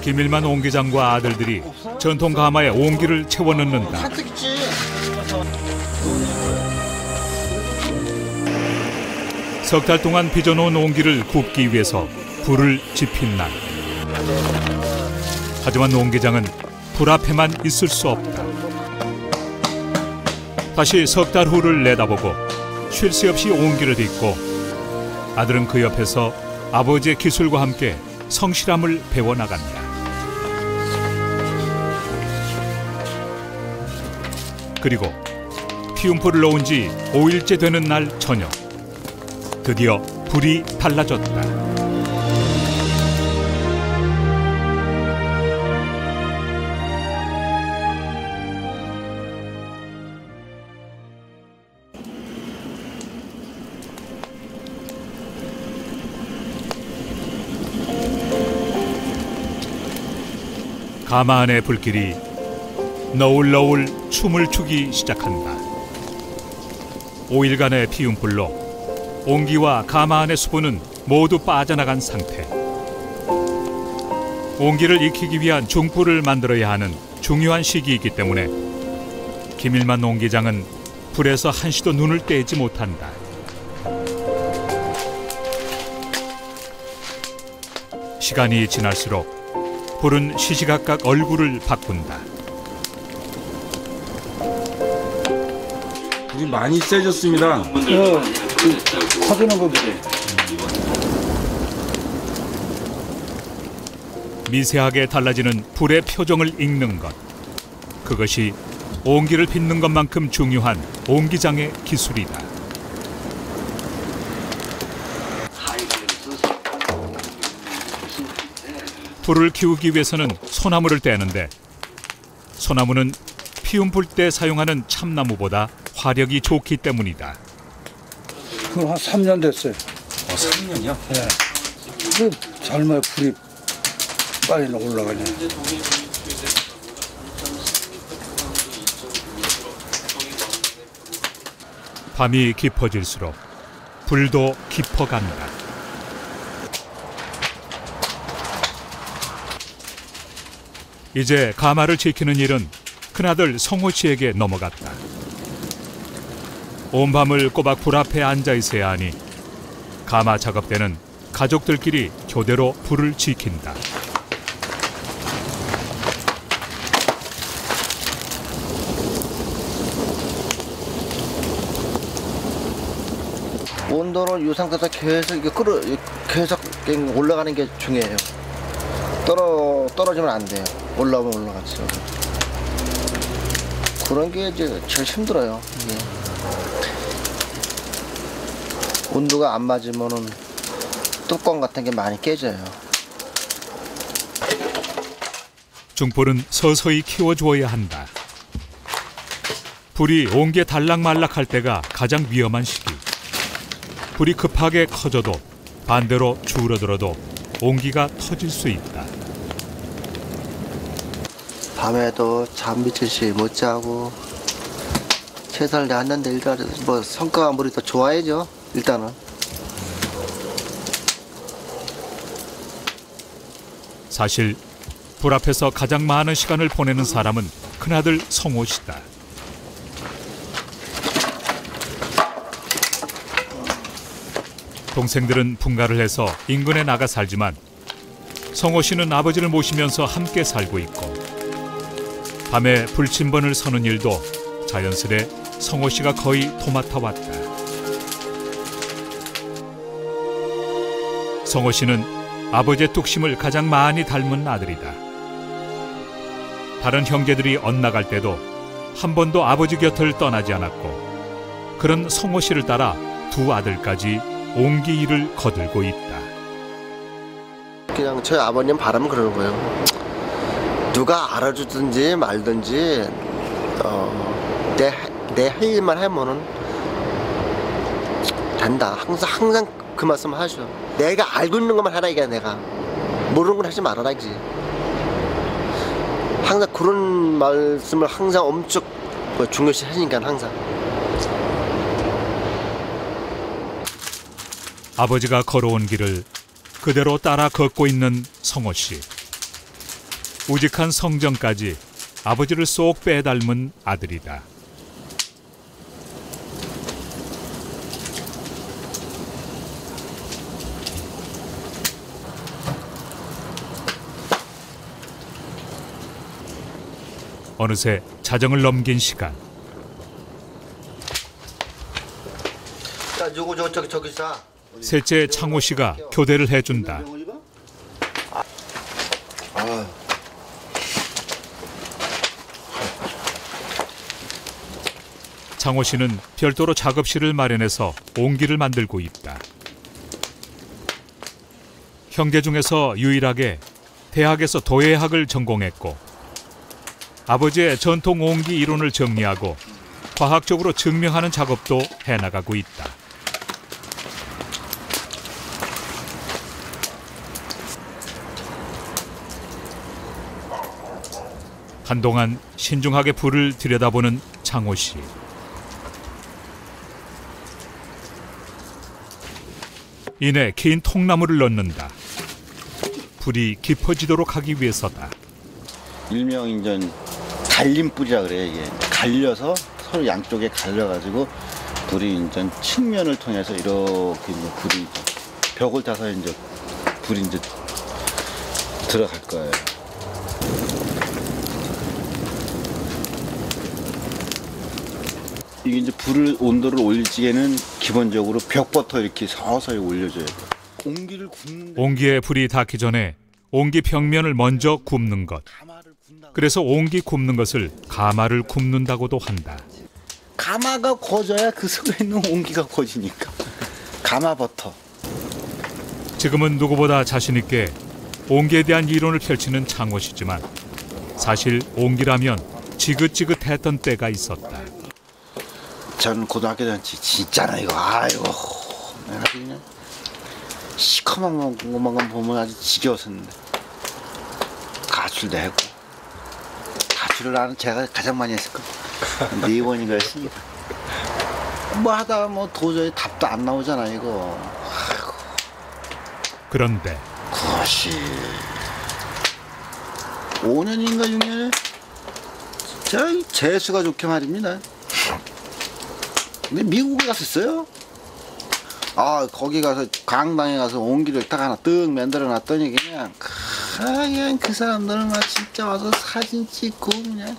김일만 옹기장과 아들들이 전통 가마에 옹기를 채워 넣는다. 석 달 동안 빚어놓은 옹기를 굽기 위해서 불을 지핀 날. 하지만 옹기장은 불 앞에만 있을 수 없다. 다시 석 달 후를 내다보고 쉴 새 없이 옹기를 빚고 아들은 그 옆에서 아버지의 기술과 함께 성실함을 배워나간다. 그리고 피움풀을 놓은 지 5일째 되는 날 저녁, 드디어 불이 달라졌다. 가마 안의 불길이 너울너울 춤을 추기 시작한다. 5일간의 피움불로 옹기와 가마 안의 수분은 모두 빠져나간 상태. 옹기를 익히기 위한 중불을 만들어야 하는 중요한 시기이기 때문에 김일만 옹기장은 불에서 한시도 눈을 떼지 못한다. 시간이 지날수록 불은 시시각각 얼굴을 바꾼다. 불이 많이 세졌습니다. 사주는 거지. 미세하게 달라지는 불의 표정을 읽는 것. 그것이 옹기를 빚는 것만큼 중요한 옹기장의 기술이다. 불을 키우기 위해서는 소나무를 떼는데 소나무는 피움불 때 사용하는 참나무보다 화력이 좋기 때문이다. 그럼 한 3년 됐어요. 3년이요? 네. 그 젊어야 불이 빨리 올라가네. 밤이 깊어질수록 불도 깊어간다. 이제 가마를 지키는 일은 큰아들 성호 씨에게 넘어갔다. 온 밤을 꼬박 불 앞에 앉아 있어야 하니 가마 작업 때는 가족들끼리 교대로 불을 지킨다. 온도는 이 상태에서 계속 계속 올라가는 게 중요해요. 떨어지면 안 돼요. 올라오면 올라갔죠. 그런 게 이제 제일 힘들어요. 이게. 온도가 안 맞으면은 뚜껑 같은 게 많이 깨져요. 중불은 서서히 키워주어야 한다. 불이 옹기에 달락말락할 때가 가장 위험한 시기. 불이 급하게 커져도 반대로 줄어들어도 옹기가 터질 수 있다. 밤에도 잠 미칠시 못 자고 최선을 다했는데 일단 뭐 성과가 아무리 더 좋아야죠. 일단은. 사실 불 앞에서 가장 많은 시간을 보내는 사람은 큰아들 성호 씨다. 동생들은 분가를 해서 인근에 나가 살지만 성호 씨는 아버지를 모시면서 함께 살고 있고 밤에 불침번을 서는 일도 자연스레 성호 씨가 거의 도맡아 왔다. 성호 씨는 아버지의 뚝심을 가장 많이 닮은 아들이다. 다른 형제들이 엇나갈 때도 한 번도 아버지 곁을 떠나지 않았고 그런 성호 씨를 따라 두 아들까지 옹기 일을 거들고 있다. 그냥 저희 아버님 바람은 그러는 거예요. 누가 알아주든지 말든지 내 할 일만 하면은 된다. 항상 그 말씀 하셔. 내가 알고 있는 것만 하라 이게 내가 모르는 건 하지 말아라 이지. 항상 그런 말씀을 항상 엄청 중요시 하니까 항상. 아버지가 걸어온 길을 그대로 따라 걷고 있는 성호 씨. 우직한 성정까지 아버지를 쏙 빼닮은 아들이다. 어느새 자정을 넘긴 시간. 자, 요거 저기 싸. 셋째 창호 씨가 교대를 해준다. 창호 씨는 별도로 작업실을 마련해서 옹기를 만들고 있다. 형제 중에서 유일하게 대학에서 도예학을 전공했고 아버지의 전통 옹기 이론을 정리하고 과학적으로 증명하는 작업도 해나가고 있다. 한동안 신중하게 불을 들여다보는 창호 씨. 이내 긴 통나무를 넣는다. 불이 깊어지도록 하기 위해서다. 일명 이제 갈림불이라 그래. 이게 갈려서 서로 양쪽에 갈려가지고 불이 이제 측면을 통해서 이렇게 이제 불이 벽을 타서 이제 불이 이제 들어갈 거예요. 이게 이제 불을 온도를 올릴 적에는 기본적으로 벽부터 이렇게 서서히 올려줘야 돼. 옹기를 굽는 옹기의 불이 닿기 전에 옹기 벽면을 먼저 굽는 것. 그래서 옹기 굽는 것을 가마를 굽는다고도 한다. 가마가 고져야 그 속에 있는 옹기가 고지니까. 가마부터. 지금은 누구보다 자신 있게 옹기에 대한 이론을 펼치는 창호 씨지만 사실 옹기라면 지긋지긋했던 때가 있었다. 저는 고등학교 다닐 때 진짜나 이거 아이고 내가 그냥 시커먼 것만 보면 아주 지겨웠었는데 가출도 했고 가출을 나는 제가 가장 많이 했을 거 4번인가 했으니까 뭐 하다 뭐 도저히 답도 안 나오잖아 이거. 아이고. 그런데 그것이 5년인가 6년에 제가 재수가 좋게 말입니다. 근데 미국에 갔었어요. 아 거기 가서 강당에 가서 옹기를 딱 하나 떡 만들어 놨더니 그냥 그 사람들은 막 진짜 와서 사진 찍고 그냥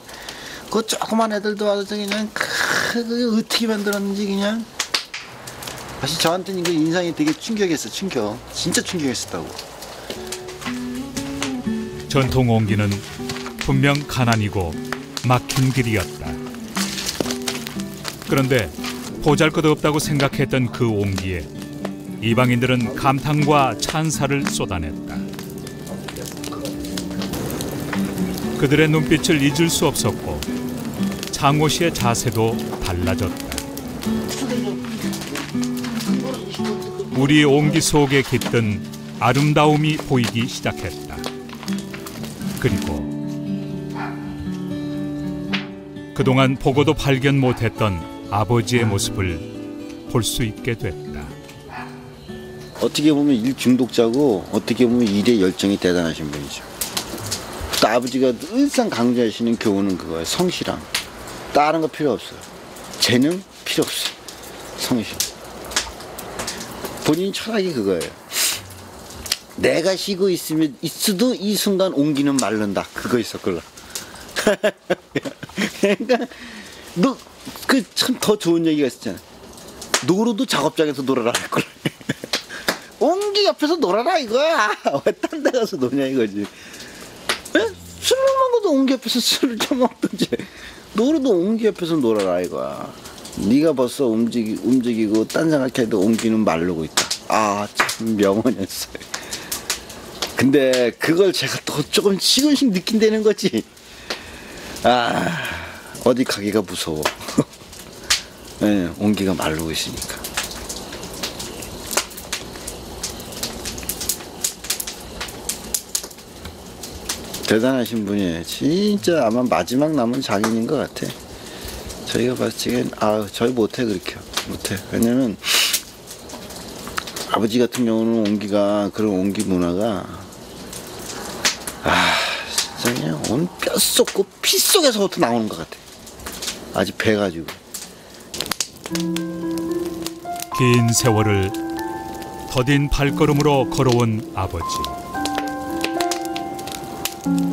그 조그만 애들도 와서 그냥 그게 어떻게 만들었는지 그냥 사실 저한테는 그 인상이 되게 충격했어. 진짜 충격했었다고. 전통 옹기는 분명 가난이고 막힌 길이었다. 그런데 보잘것없다고 생각했던 그 옹기에 이방인들은 감탄과 찬사를 쏟아냈다. 그들의 눈빛을 잊을 수 없었고 창호 씨의 자세도 달라졌다. 우리 옹기 속에 깃든 아름다움이 보이기 시작했다. 그리고 그동안 보고도 발견 못했던 아버지의 모습을 볼 수 있게 됐다. 어떻게 보면 일 중독자고 어떻게 보면 일에 열정이 대단하신 분이죠. 또 아버지가 늘상 강조하시는 교훈은 그거예요. 성실함. 다른 거 필요 없어요. 재능 필요 없어요. 성실. 본인 철학이 그거예요. 내가 쉬고 있어도 이 순간 옹기는 마른다. 그거 있었걸라. 그러니까 너 그 참 더 좋은 얘기가 있었잖아. 놀아도 작업장에서 놀아라 그걸. 옹기 옆에서 놀아라 이거야. 왜 딴 데 가서 노냐 이거지. 술 먹어도 옹기 옆에서 술을 처먹든지 놀아도 옹기 옆에서 놀아라 이거야. 네가 벌써 움직이고 딴 생각해도 옹기는 마르고 있다. 아 참 명언이었어요. 근데 그걸 제가 또 조금 시금씩 느낀다는 거지. 아 어디 가기가 무서워. 네, 온기가 마르고 있으니까. 대단하신 분이에요. 진짜 아마 마지막 남은 장인인 것 같아. 저희가 봤을 적엔 저희 못해 그렇게 못해. 왜냐면 아버지 같은 경우는 옹기가 그런 옹기 문화가 그냥 온 뼛속고 피 속에서부터 나오는 것 같아. 아직 배가지고. 긴 세월을 더딘 발걸음으로 걸어온 아버지.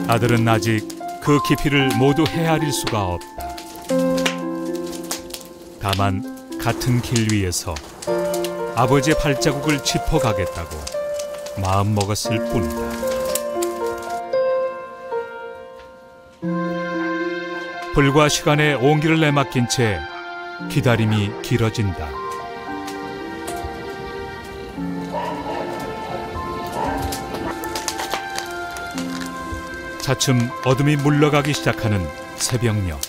아들은 아직 그 깊이를 모두 헤아릴 수가 없다. 다만 같은 길 위에서 아버지의 발자국을 짚어가겠다고 마음먹었을 뿐이다. 불과 시간에 온기를 내맡긴 채 기다림이 길어진다. 차츰 어둠이 물러가기 시작하는 새벽녘.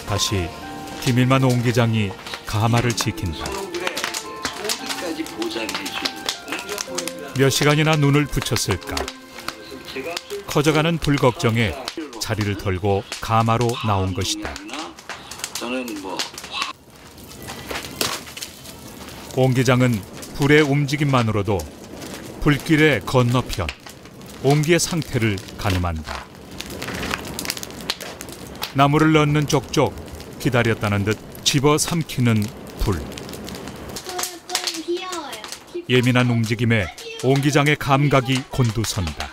다시 김일만 옹기장이 가마를 지킨다. 몇 시간이나 눈을 붙였을까. 커져가는 불 걱정에 자리를 털고 가마로 나온 것이다. 옹기장은 불의 움직임만으로도 불길의 건너편, 옹기의 상태를 가늠한다. 나무를 넣는 족족 기다렸다는 듯 집어삼키는 불. 예민한 움직임에 옹기장의 감각이 곤두선다.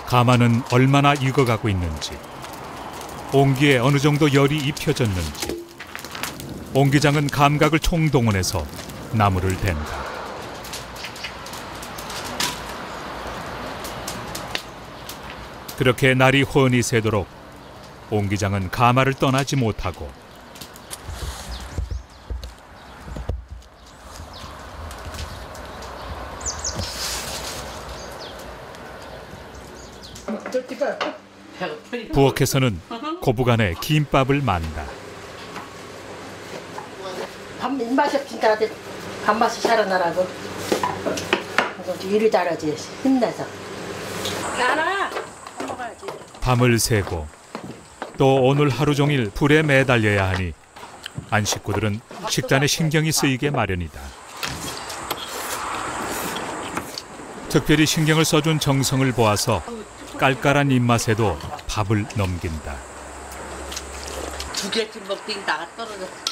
가마는 얼마나 익어가고 있는지, 옹기에 어느 정도 열이 입혀졌는지, 옹기장은 감각을 총동원해서 나무를 댄다. 그렇게 날이 훤히 새도록 옹기장은 가마를 떠나지 못하고 부엌에서는 고부간에 김밥을 만다. 입맛이 없으니까 아들 밥맛이 살아나라고. 그래서 일을 잘하지 힘내서. 나나 먹어야지. 밤을 새고 또 오늘 하루 종일 불에 매달려야 하니 안 식구들은 식단에 신경이 쓰이게 마련이다. 특별히 신경을 써준 정성을 보아서 깔깔한 입맛에도 밥을 넘긴다. 두 개씩 먹더니 나가 떨어졌어.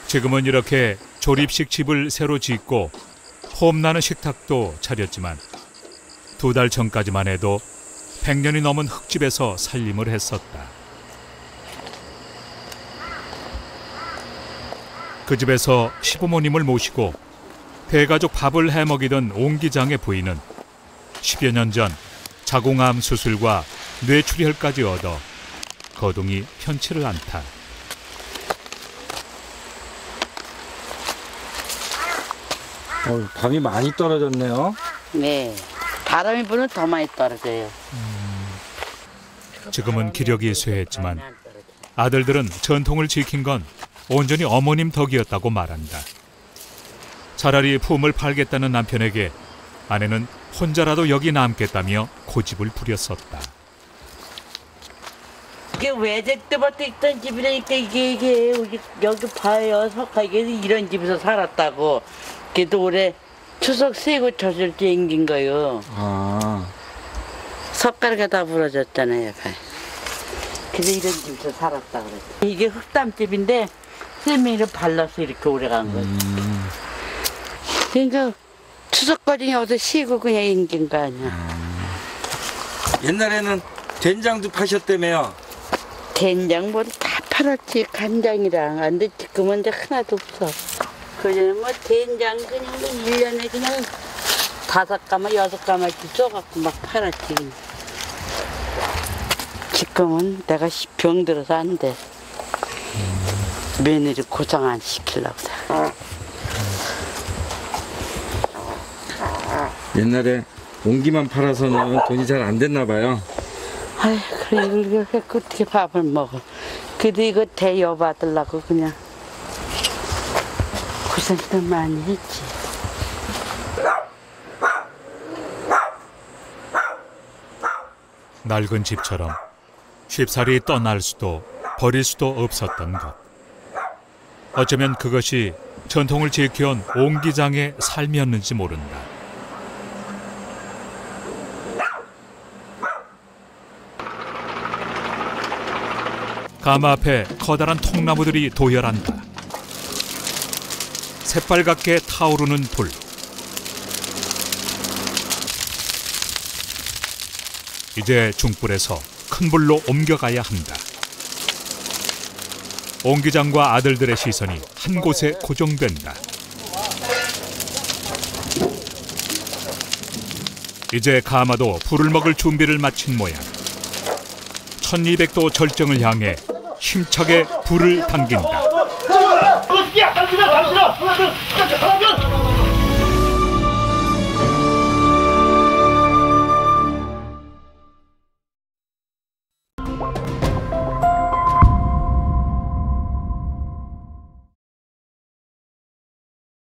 지금은 이렇게 조립식 집을 새로 짓고 폼나는 식탁도 차렸지만 2달 전까지만 해도 100년이 넘은 흙집에서 살림을 했었다. 그 집에서 시부모님을 모시고 대가족 밥을 해먹이던 옹기장의 부인은 10여 년 전 자궁암 수술과 뇌출혈까지 얻어 거동이 편치를 않다. 밤이 많이 떨어졌네요. 네. 바람이 부는 더 많이 떨어져요. 지금은 기력이 쇠했지만 아들들은 전통을 지킨 건 온전히 어머님 덕이었다고 말한다. 차라리 품을 팔겠다는 남편에게 아내는 혼자라도 여기 남겠다며 고집을 부렸었다. 이게 외제 때부터 있던 집이라니까 이게 우리 여기 봐요. 석하게 이런 집에서 살았다고. 그래도 올해 추석 세고 저절때 앵긴 거요. 아, 석가루가 다 부러졌잖아요. 그래서 이런 집에서 살았다 그랬어. 이게 흑담집인데 세미를 발라서 이렇게 오래 간 거지. 그러니까 추석까지 여기서 쉬고 그냥 앵긴 거 아니야. 옛날에는 된장도 파셨다며요. 된장 뭐 다 팔았지. 간장이랑. 근데 지금은 이제 하나도 없어. 그전에 뭐 된장 그냥 뭐 1년에 그냥 5가마 6가마씩 써갖고 막 팔았지. 지금은 내가 병들어서 안 돼. 며느리 고생 안 시키려고. 옛날에 옹기만 팔아서는 돈이 잘 안 됐나 봐요. 아이, 그래, 이렇게 어떻게 밥을 먹어. 그래도 이거 대여 받으려고 그냥. 고생도 많이 했지. 낡은 집처럼 쉽사리 떠날 수도 버릴 수도 없었던 것. 어쩌면 그것이 전통을 지켜온 옹기장의 삶이었는지 모른다. 가마 앞에 커다란 통나무들이 도열한다. 새빨갛게 타오르는 불. 이제 중불에서 큰 불로 옮겨가야 한다. 옹기장과 아들들의 시선이 한 곳에 고정된다. 이제 가마도 불을 먹을 준비를 마친 모양. 1200도 절정을 향해 힘차게 불을 당긴다.